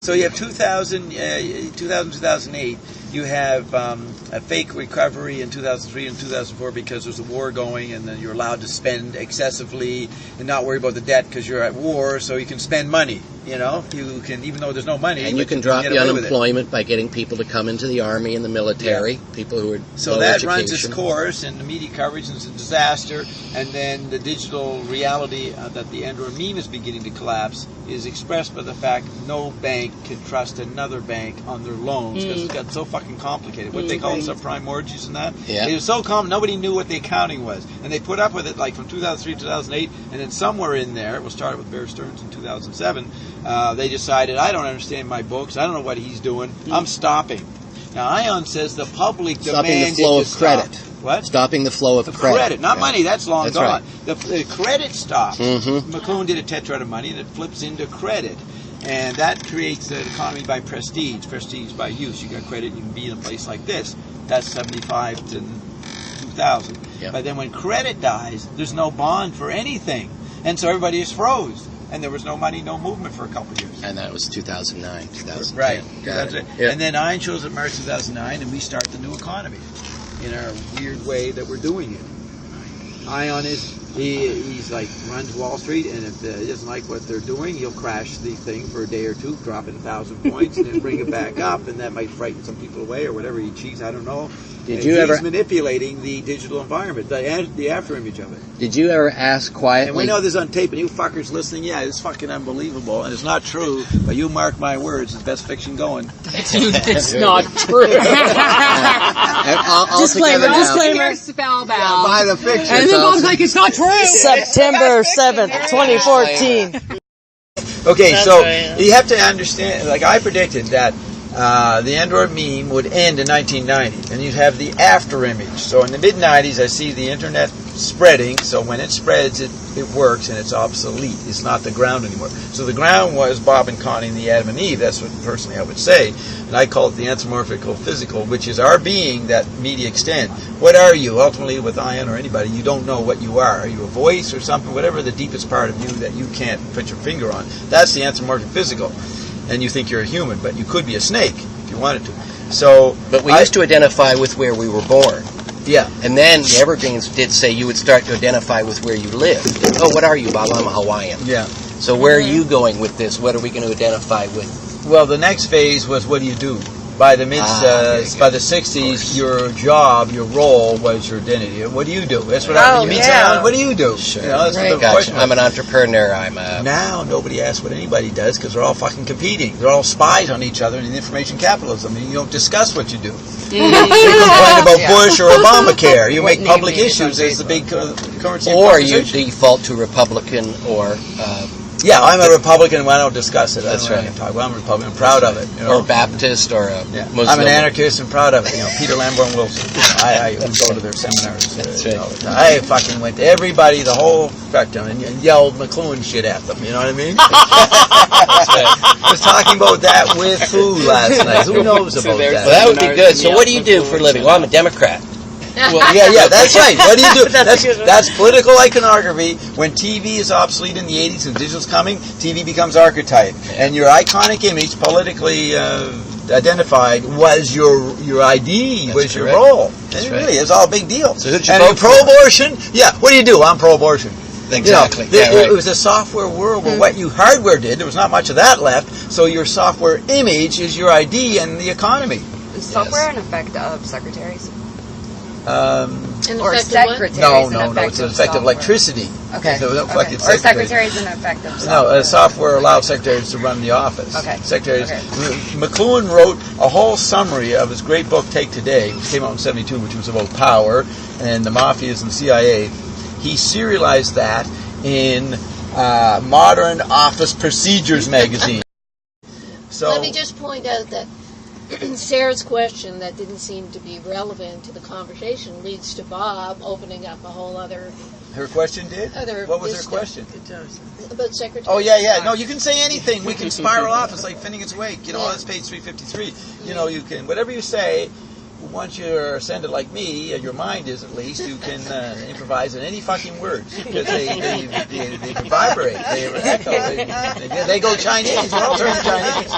So you have 2008. You have a fake recovery in 2003 and 2004 because there's a war going, and then you're allowed to spend excessively and not worry about the debt because you're at war, so you can spend money. You know, you can, even though there's no money. And you can drop the unemployment by getting people to come into the Army and the military, people who are so that runs its course, and the media coverage is a disaster, and then the digital reality that the Android meme is beginning to collapse is expressed by the fact no bank can trust another bank on their loans because it's got so fucking complicated. What they call subprime mortgages and that. Yeah. It was so common, nobody knew what the accounting was. And they put up with it like from 2003 to 2008, and then somewhere in there, it was started with Bear Stearns in 2007, they decided, I don't understand my books, I don't know what he's doing, I'm stopping. Now, Ion says the public demanded the flow to of credit. Stop. What? Stopping the flow of credit. Not money, that's long that's gone. Right. The credit stops. McLuhan did a tetrad of money, and it flips into credit. And that creates an economy by prestige by use. You got credit, you can be in a place like this. That's 75 to 2,000. Yep. But then when credit dies, there's no bond for anything. And so everybody is froze. And there was no money, no movement for a couple of years. And that was 2009, 2010. Right. Got it. Yeah. And then Ion shows up March 2009, and we start the new economy in our weird way that we're doing it. Ion he's like runs Wall Street, and if he doesn't like what they're doing, he'll crash the thing for a day or two, drop it 1,000 points, and then bring it back up, and that might frighten some people away or whatever. He cheats, I don't know. He's manipulating the digital environment, the after image of it. Did you ever ask quietly? And we know this on tape, and you fuckers listening, yeah, it's fucking unbelievable, and it's not true, but you mark my words, it's the best fiction going. It's not true. Disclaimer. Spellbound. By the fiction. And then Bob's like, it's not true. September 7th, 2014. Okay, so you have to understand, like I predicted that the Android meme would end in 1990, and you'd have the after image. So in the mid-90s, I see the internet spreading, so when it spreads, it works, and it's obsolete. It's not the ground anymore. So the ground was Bob and Connie and the Adam and Eve. That's what personally I would say. And I call it the Anthropomorphic Physical, which is our being that media extend. What are you? Ultimately, with Ion or anybody, you don't know what you are. Are you a voice or something? Whatever the deepest part of you that you can't put your finger on. That's the Anthropomorphic Physical. And you think you're a human, but you could be a snake if you wanted to. So, but we used to identify with where we were born. Yeah. And then the Evergreens did say you would start to identify with where you live. Oh, what are you, Bob? I'm a Hawaiian. Yeah. So where are you going with this? What are we going to identify with? Well, the next phase was what do you do? By the by the 60s, your job, your role was your identity. What do you do? That's what when you meet someone. What do you do? Sure. You know, that's right. the question. I'm an entrepreneur. Now nobody asks what anybody does because they're all fucking competing. They're all spies on each other in information capitalism. I mean, you don't discuss what you do. You complain about Bush or Obamacare. You make public issues as the big currency. Or you default to Republican or. Yeah, I'm a Republican and I don't discuss it. That's right. I'm a Republican, I'm proud of it. You know? Or Baptist or a Muslim. I'm an anarchist and proud of it. You know, Peter Lamborn Wilson. I go to their seminars. That's right. I fucking went to everybody, the whole spectrum, and yelled McLuhan shit at them. You know what I mean? I was talking about that with food last night. Who knows about that? Well, that would be good. So what do you do for a living? Well, I'm a Democrat. Well, yeah, that's right. What do you do? That's political iconography. When TV is obsolete in the 80s and digital's coming, TV becomes archetype. And your iconic image, politically identified, was your ID, was your role. That's and really, it's all a big deal. So who'd you and vote pro-abortion? Yeah, what do? I'm pro-abortion. Exactly. You know, it was a software world where what you hardware did, there was not much of that left, so your software image is your ID and the economy. Is software an effect of secretaries? Or secretaries? No, it's an effect of electricity. Okay. So Or secretaries an effect of software? No, software allows secretaries to run the office. Okay. Secretaries. Okay. McLuhan wrote a whole summary of his great book, Take Today, which came out in 1972, which was about power and the mafias and the CIA. He serialized that in Modern Office Procedures magazine. So let me just point out that Sarah's question that didn't seem to be relevant to the conversation leads to Bob opening up a whole other... Her question did? What was her question? About secretary. Oh, yeah. No, you can say anything. We can spiral off. It's like Finnegan's Wake. You know, that's page 353. You know, you can, whatever you say, once you're ascended like me, your mind is at least, you can improvise in any fucking words because they vibrate, they echo, they go Chinese. We're all turning Chinese.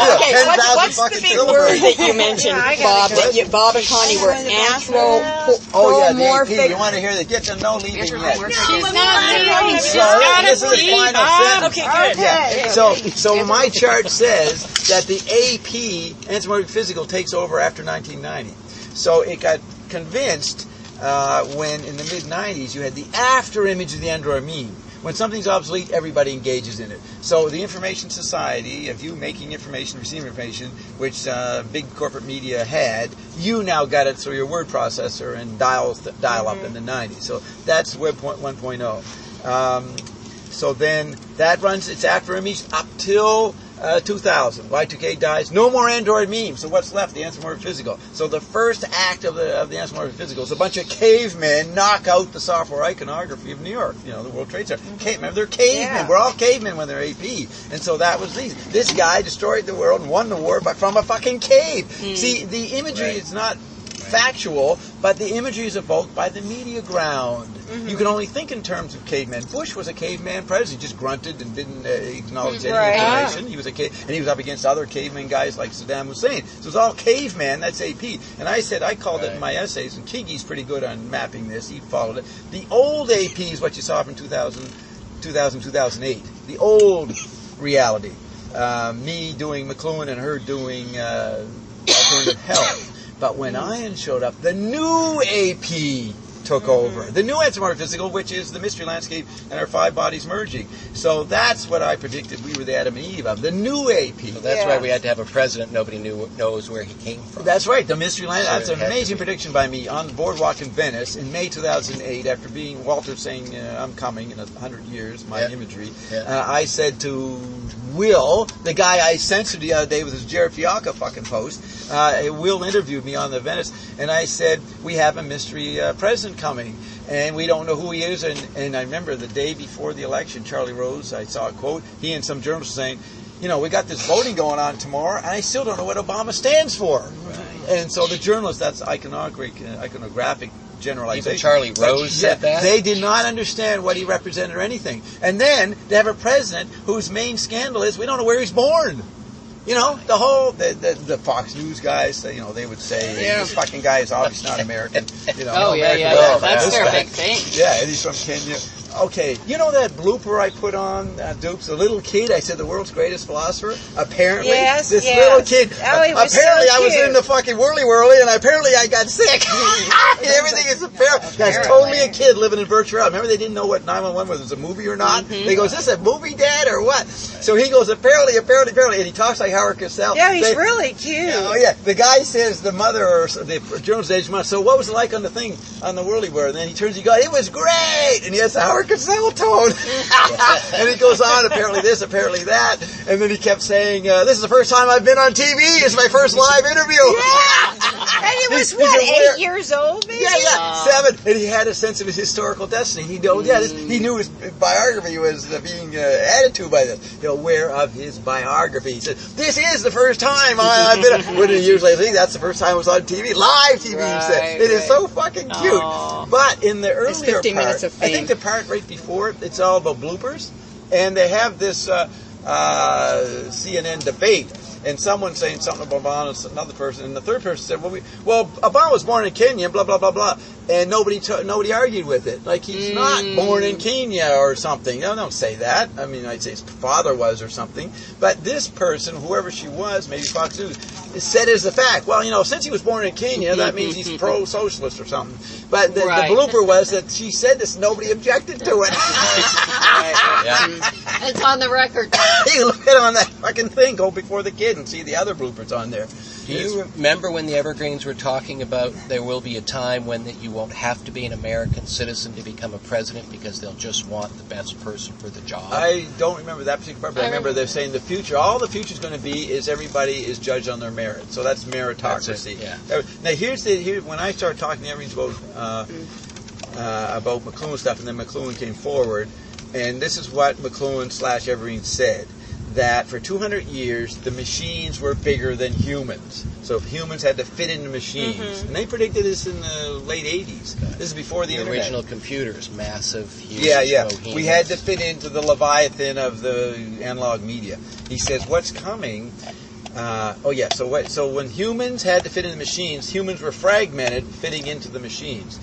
Okay, what's the big word that you mentioned, Bob? That Bob and Connie were anthropomorphic. Oh yeah, the AP. You want to hear the get to know leaving yet? She's not leaving. She's So got this is to the final sentence. Okay, good. Yeah. So my chart says that the AP, Anthropomorphic Physical, takes over after 1990. So it got convinced when in the mid-90s you had the after image of the Android meme. When something's obsolete, everybody engages in it. So the information society of you making information, receiving information, which big corporate media had, you now got it through your word processor and dial up in the 90s. So that's Web 1.0. So then that runs its after image up till 2000. Y2K dies. No more Android memes. So what's left? The Anthropomorphic Physical. So the first act of the Anthropomorphic Physical is a bunch of cavemen knock out the software iconography of New York. You know, the World Trade Center. Remember, they're cavemen. Yeah. We're all cavemen when they're AP. And so that was this guy destroyed the world and won the war from a fucking cave. See, the imagery is not factual, but the imagery is evoked by the media ground. You can only think in terms of cavemen. Bush was a caveman president. He just grunted and didn't acknowledge any information. He was a and he was up against other caveman guys like Saddam Hussein. So it was all caveman. That's AP. And I called it in my essays, and Kigi's pretty good on mapping this. He followed it. The old AP is what you saw from 2008. The old reality. Me doing McLuhan and her doing Alternative Health. But when Ian showed up, the new AP took over. The new Anthropomorphic Physical, which is the mystery landscape and our five bodies merging. So that's what I predicted we were the Adam and Eve of. The new AP. So that's why we had to have a president nobody knows where he came from. That's right. The mystery landscape. That's an amazing prediction by me on the boardwalk in Venice in May 2008 after being Walter saying, I'm coming in 100 years, my imagery. I said to Will, the guy I censored the other day with his Jared Fialka fucking post, Will interviewed me on the Venice, and I said, we have a mystery president coming, and we don't know who he is. And I remember the day before the election, Charlie Rose, I saw a quote, he and some journalists saying, you know, we got this voting going on tomorrow, and I still don't know what Obama stands for. And so the journalists, that's iconographic generalization. Even Charlie Rose said that? They did not understand what he represented or anything. And then they have a president whose main scandal is we don't know where he's born. You know, the whole, the Fox News guys, you know, they would say, this fucking guy is obviously not American. You know, That's their big thing. Yeah, and he's from Kenya. Okay, you know that blooper I put on, Dupes, the little kid, I said the world's greatest philosopher? Apparently, little kid, apparently I was in the fucking whirly, and apparently I got sick. Everything is apparent. That's totally a kid living in virtual reality. Remember they didn't know what 911 was, it was a movie or not? They go, is this a movie, Dad, or what? So he goes, apparently, and he talks like Howard Cosell. Yeah, he's really cute. Oh yeah, the guy says the mother, or the journalist age mother, so what was it like on the thing, on the whirly world? And then he turns, he goes, it was great! And he has the Howard Cosell tone. And he goes on, apparently this, apparently that. And then he kept saying, this is the first time I've been on TV. It's my first live interview. And he was, 8 years old, maybe? Yeah, 7. And he had a sense of his historical destiny. He knew, he knew his biography was being added to by this. Aware of his biography. He said, this is the first time I've been on. 20 years later, I think that's the first time I was on TV. Live TV, he said. It is so fucking cute. But in the earlier part, I think the part right before it, it's all about bloopers. And they have this CNN debate. And someone saying something about Obama, another person, and the third person said, well, Obama was born in Kenya, blah, blah, blah, blah. And nobody argued with it. Like, he's not born in Kenya or something. No, don't say that. I mean, I'd say his father was or something. But this person, whoever she was, maybe Fox News, said as a fact, well, since he was born in Kenya, that means he's pro-socialist or something. But the blooper was that she said this, nobody objected to it. It's on the record. You look at it on that fucking thing, go before the kid and see the other bloopers on there. Do you remember when the Evergreens were talking about there will be a time when that you won't have to be an American citizen to become a president because they'll just want the best person for the job? I don't remember that particular part, but I remember they're saying the future, all the future's going to be is everybody is judged on their merit. So that's meritocracy. Now here's when I started talking to Evergreens about McLuhan stuff, and then McLuhan came forward, and this is what McLuhan / Evergreen said. that for 200 years the machines were bigger than humans. So if humans had to fit into machines, and they predicted this in the late 80s. This is before the internet. Original computers, massive, huge. Yeah. We had to fit into the Leviathan of the analog media. He says, what's coming? So when humans had to fit into machines, humans were fragmented, fitting into the machines.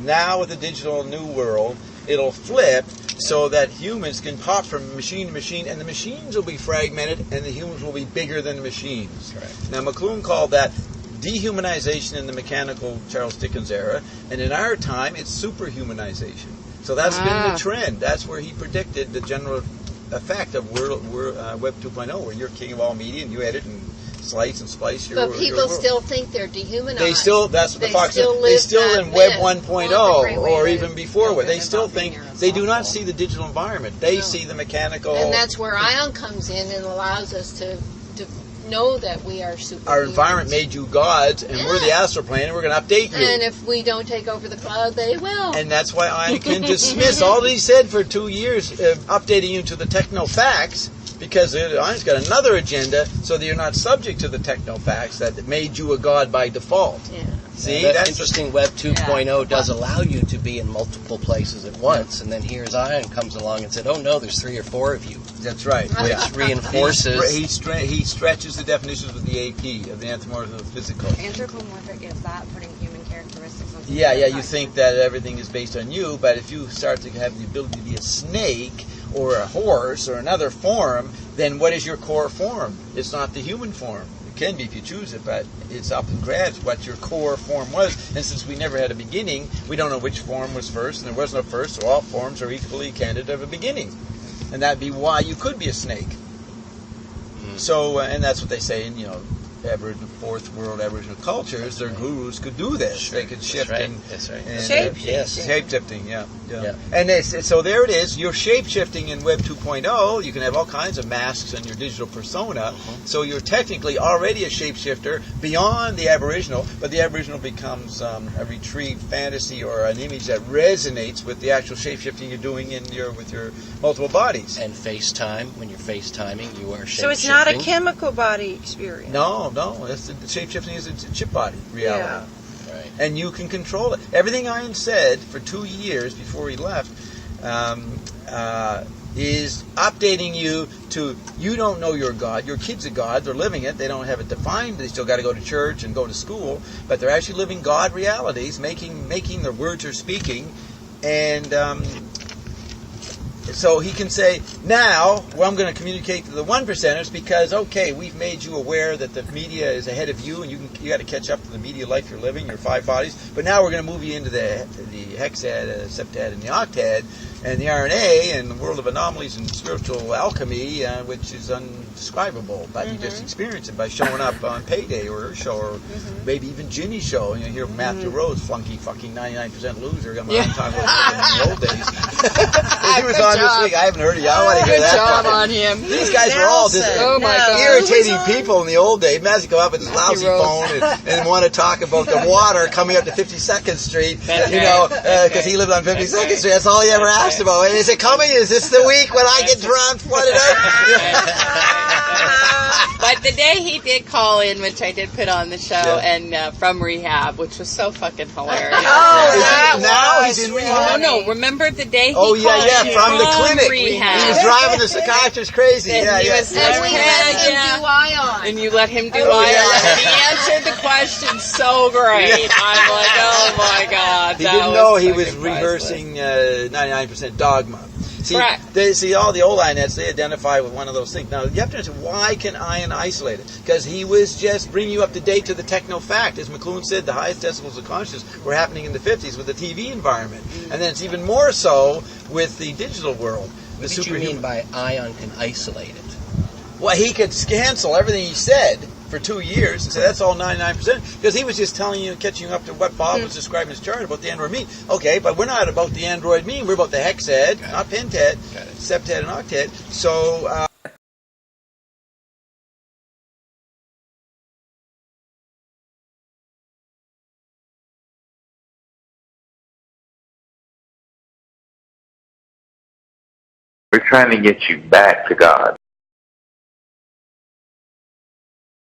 Now with the digital new world, it'll flip so that humans can hop from machine to machine, and the machines will be fragmented, and the humans will be bigger than the machines. Correct. Now McLuhan called that dehumanization in the mechanical Charles Dickens era, and in our time, it's superhumanization. So that's been the trend. That's where he predicted the general effect of Web 2.0, where you're king of all media, and you edit and slice and splice your. But people still think they're dehumanized. They still. That's what the Fox said. They still in Web 1.0 or even before Web. They still think they do not see the digital environment. They see the mechanical. And that's where Ion comes in and allows us to know that we are super. Our environment made you gods, and we're the astral plane, and we're going to update you. And if we don't take over the cloud, they will. And that's why I can dismiss all that he said for 2 years, updating you to the techno facts, because Einstein's got another agenda, so that you're not subject to the techno facts that made you a god by default. Yeah. See, that's interesting. Web 2.0 does allow you to be in multiple places at once, and then here's Ion comes along and said, "Oh no, there's 3 or 4 of you." That's right. Which reinforces. He stretches the definitions with the AP of the Anthropomorphic Physical. Anthropomorphic is that putting human characteristics on. Yeah. You think that everything is based on you, but if you start to have the ability to be a snake or a horse or another form, then what is your core form? It's not the human form. It can be if you choose it, but it's up and grabs what your core form was. And since we never had a beginning, we don't know which form was first, and there was no first, so all forms are equally candidate of a beginning. And that'd be why you could be a snake. So, and that's what they say in, Aboriginal, fourth world Aboriginal cultures, their gurus could do this. Sure. They could shift and shape-shifting, yeah. And so there it is. You're shape-shifting in Web 2.0. You can have all kinds of masks on your digital persona. So you're technically already a shapeshifter beyond the Aboriginal, but the Aboriginal becomes a retrieved fantasy or an image that resonates with the actual shape-shifting you're doing with your multiple bodies. And FaceTime, when you're FaceTiming, you are shape-shifting. So it's not a chemical body experience. No. Shape-shifting is a chip body reality. Yeah. Right. And you can control it. Everything Ian said for 2 years before he left is updating you to, you don't know you're God. Your kids are God. They're living it. They don't have it defined. They still got to go to church and go to school. But they're actually living God realities, making their words are speaking. And so he can say, now, I'm going to communicate to the 1%ers because, okay, we've made you aware that the media is ahead of you and you got to catch up to the media life you're living, your 5 bodies. But now we're going to move you into the hexad, septad, and the octad, and the RNA, and the world of anomalies and spiritual alchemy, which is undescribable. But you just experience it by showing up on Payday or her show, or maybe even Ginny's show. And you hear Matthew Rose, flunky fucking 99% loser, got my time in the old days. He was on this week. I haven't heard of you. I want to hear that. Good job on him. These guys were all just irritating people in the old days. Matthew come up with his lousy phone and want to talk about the water coming up to 52nd Street, because he lived on 52nd Street. That's all he ever asked about. And is it coming? Is this the week when I get drowned, flooded out? But the day he did call in, which I did put on the show, and from rehab, which was so fucking hilarious. Now he's in rehab. No, remember the day he called in from the clinic. Rehab. He was driving the psychiatrist crazy. And we let him do Ion. And you let him do Ion. And he answered the question so great. I'm like, oh my God. He didn't know he was rehearsing 99% dogma. See, all the old Ionettes, they identify with one of those things. Now, you have to understand, why can Ion isolate it? Because he was just bringing you up to date to the techno-fact. As McLuhan said, the highest decibels of consciousness were happening in the 50s with the TV environment. And then it's even more so with the digital world. What did you mean by Ion can isolate it? Well, he could cancel everything he said for 2 years and say that's all 99%, because he was just telling you, catching you up to what Bob was describing his chart about the android mean. Okay, but we're not about the android mean. We're about the hexad, not pentad, septad, and octad. So we're trying to get you back to God.